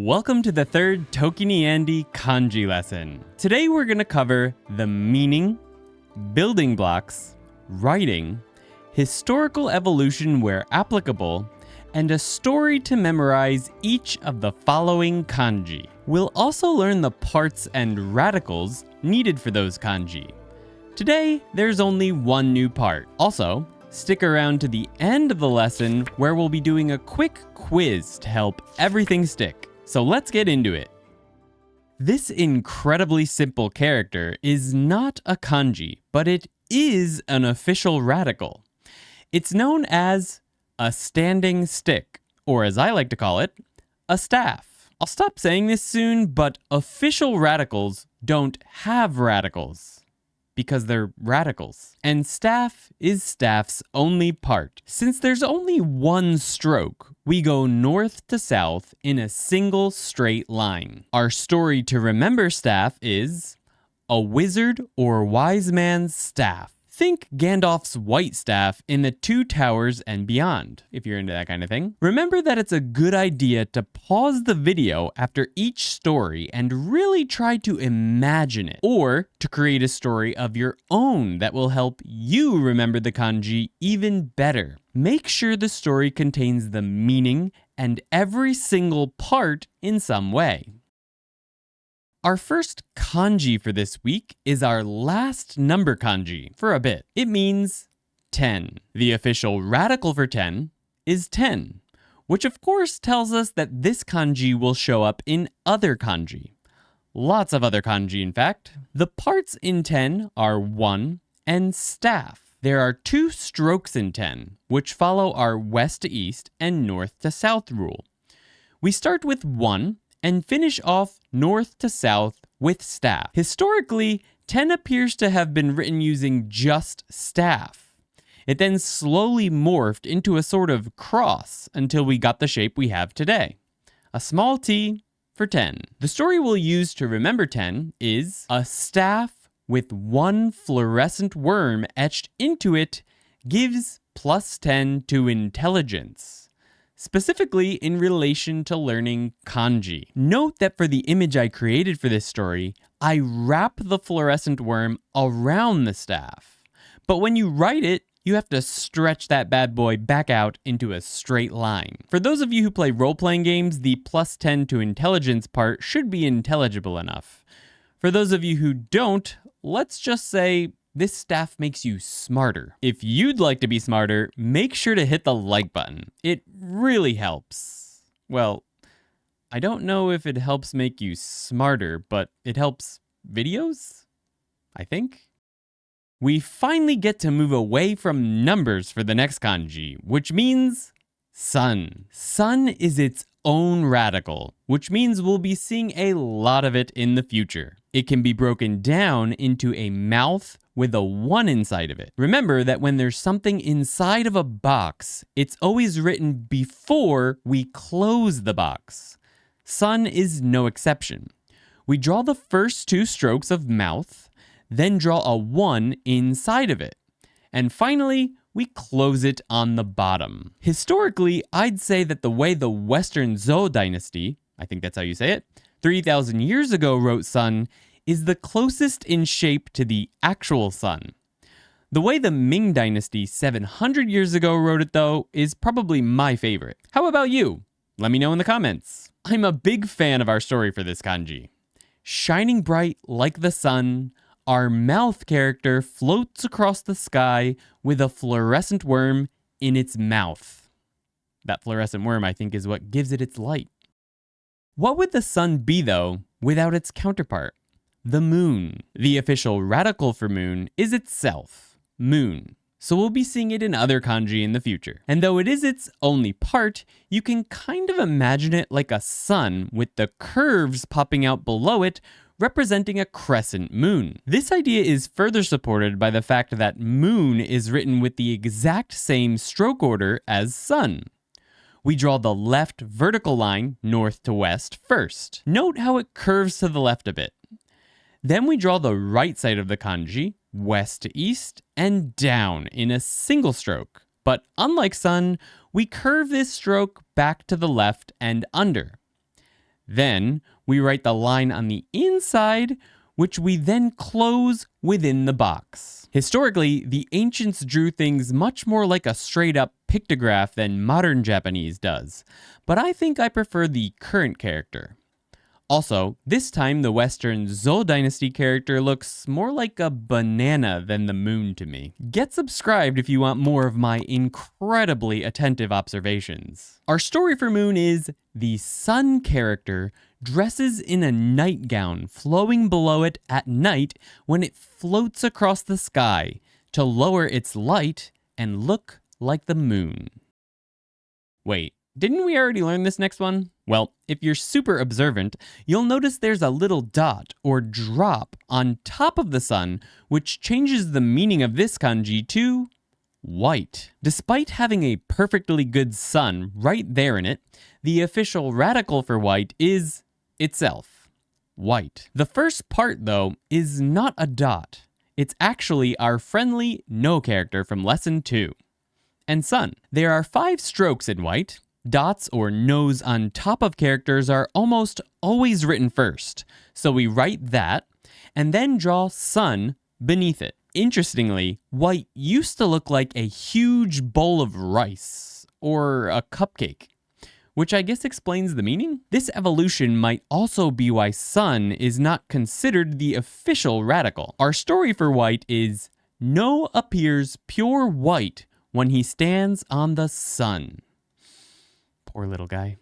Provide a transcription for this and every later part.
Welcome to the third ToKini Andy Kanji lesson. Today we're going to cover the meaning, building blocks, writing, historical evolution where applicable, and a story to memorize each of the following kanji. We'll also learn the parts and radicals needed for those kanji. Today, there's only one new part. Also, stick around to the end of the lesson where we'll be doing a quick quiz to help everything stick. So let's get into it. This incredibly simple character is not a kanji, but it is an official radical. It's known as a standing stick, or as I like to call it, a staff. I'll stop saying this soon, but official radicals don't have radicals because they're radicals. And staff is staff's only part. Since there's only one stroke, we go north to south in a single straight line. Our story to remember staff is a wizard or wise man's staff. Think Gandalf's white staff in the Two Towers and beyond, if you're into that kind of thing. Remember that it's a good idea to pause the video after each story and really try to imagine it, or to create a story of your own that will help you remember the kanji even better. Make sure the story contains the meaning and every single part in some way. Our first kanji for this week is our last number kanji for a bit. It means 10. The official radical for 10 is 10, which of course tells us that this kanji will show up in other kanji. Lots of other kanji, in fact. The parts in 10 are 1 and staff. There are 2 strokes in 10, which follow our west to east and north to south rule. We start with 1 and finish off north to south with staff. Historically, 10 appears to have been written using just staff. It then slowly morphed into a sort of cross until we got the shape we have today. A small t for 10. The story we'll use to remember 10 is a staff with one fluorescent worm etched into it gives plus 10 to intelligence. Specifically in relation to learning kanji. Note that for the image I created for this story, I wrap the fluorescent worm around the staff. But when you write it, you have to stretch that bad boy back out into a straight line. For those of you who play role-playing games, the plus 10 to intelligence part should be intelligible enough. For those of you who don't, let's just say this staff makes you smarter. If you'd like to be smarter, make sure to hit the like button. It really helps. Well, I don't know if it helps make you smarter, but it helps videos, I think. We finally get to move away from numbers for the next kanji, which means sun. Sun is its own radical, which means we'll be seeing a lot of it in the future. It can be broken down into a mouth with a 1 inside of it. Remember that when there's something inside of a box, it's always written before we close the box. Sun is no exception. We draw the first 2 strokes of mouth, then draw a 1 inside of it. And finally, we close it on the bottom. Historically, I'd say that the way the Western Zhou dynasty, I think that's how you say it, 3,000 years ago wrote sun is the closest in shape to the actual sun. The way the Ming dynasty 700 years ago wrote it, though, is probably my favorite. How about you? Let me know in the comments. I'm a big fan of our story for this kanji. Shining bright like the sun, our mouth character floats across the sky with a fluorescent worm in its mouth. That fluorescent worm, I think, is what gives it its light. What would the sun be, though, without its counterpart? The moon. The official radical for moon is itself, moon. So we'll be seeing it in other kanji in the future. And though it is its only part, you can kind of imagine it like a sun with the curves popping out below it, representing a crescent moon. This idea is further supported by the fact that moon is written with the exact same stroke order as sun. We draw the left vertical line, north to west, first. Note how it curves to the left a bit. Then we draw the right side of the kanji, west to east, and down in a single stroke. But unlike sun, we curve this stroke back to the left and under. Then we write the line on the inside, which we then close within the box. Historically, the ancients drew things much more like a straight-up pictograph than modern Japanese does, but I think I prefer the current character. Also, this time the Western Zhou Dynasty character looks more like a banana than the moon to me. Get subscribed if you want more of my incredibly attentive observations. Our story for Moon is the sun character dresses in a nightgown flowing below it at night when it floats across the sky to lower its light and look like the moon. Wait, didn't we already learn this next one? Well, if you're super observant, you'll notice there's a little dot or drop on top of the sun, which changes the meaning of this kanji to white. Despite having a perfectly good sun right there in it, the official radical for white is itself, white. The first part, though, is not a dot. It's actually our friendly no character from lesson 2. And sun. There are 5 strokes in white. Dots or no's on top of characters are almost always written first, so we write that and then draw sun beneath it. Interestingly, white used to look like a huge bowl of rice or a cupcake, which I guess explains the meaning. This evolution might also be why sun is not considered the official radical. Our story for white is no appears pure white when he stands on the sun. Poor little guy.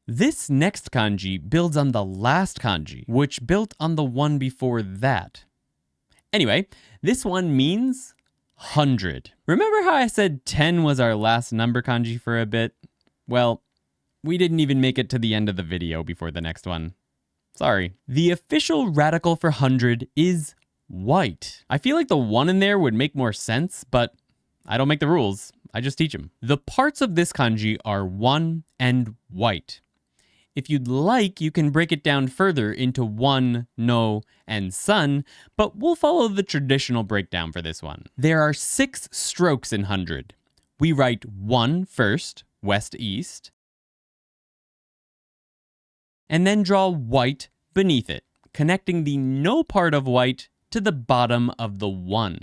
This next kanji builds on the last kanji, which built on the one before that. Anyway, this one means 100. Remember how I said 10 was our last number kanji for a bit? Well, we didn't even make it to the end of the video before the next one. Sorry. The official radical for 100 is white. I feel like the 1 in there would make more sense, but I don't make the rules. I just teach them. The parts of this kanji are 1 and white. If you'd like, you can break it down further into 1, no, and sun, but we'll follow the traditional breakdown for this one. There are 6 strokes in 100. We write 1 first, west-east, and then draw white beneath it, connecting the no part of white to the bottom of the 1.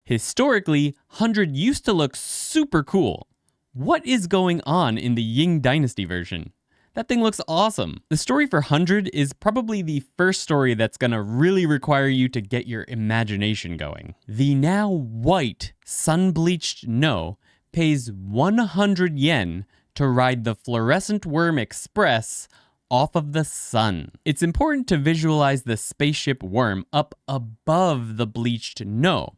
Historically, 100 used to look super cool. What is going on in the Ying Dynasty version? That thing looks awesome. The story for 100 is probably the first story that's gonna really require you to get your imagination going. The now white, sun-bleached no pays 100 yen to ride the fluorescent worm express off of the sun. It's important to visualize the spaceship worm up above the bleached no,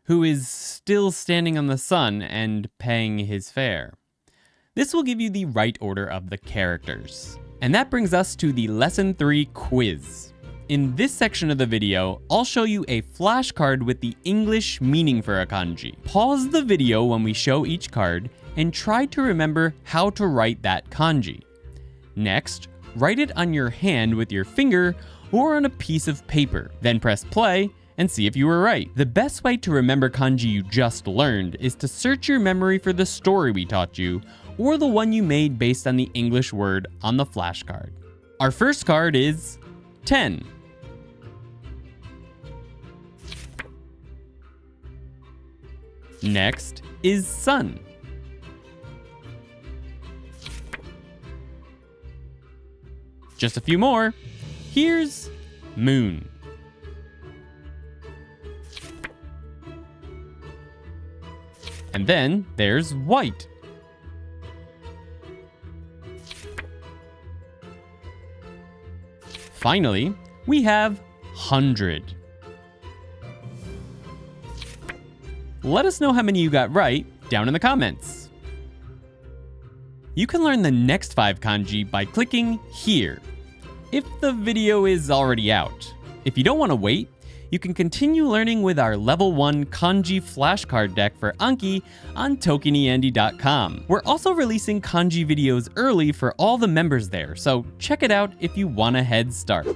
who is still standing on the sun and paying his fare. This will give you the right order of the characters. And that brings us to the Lesson 3 quiz. In this section of the video, I'll show you a flashcard with the English meaning for a kanji. Pause the video when we show each card and try to remember how to write that kanji. Next, write it on your hand with your finger or on a piece of paper. Then press play and see if you were right. The best way to remember kanji you just learned is to search your memory for the story we taught you, or the one you made based on the English word on the flashcard. Our first card is 10. Next is sun. Just a few more. Here's moon. And then there's white. Finally, we have 100. Let us know how many you got right down in the comments. You can learn the next 5 kanji by clicking here, if the video is already out. If you don't want to wait, you can continue learning with our Level 1 Kanji Flashcard deck for ANKI on ToKiniAndy.com. We're also releasing kanji videos early for all the members there, so check it out if you want a head start.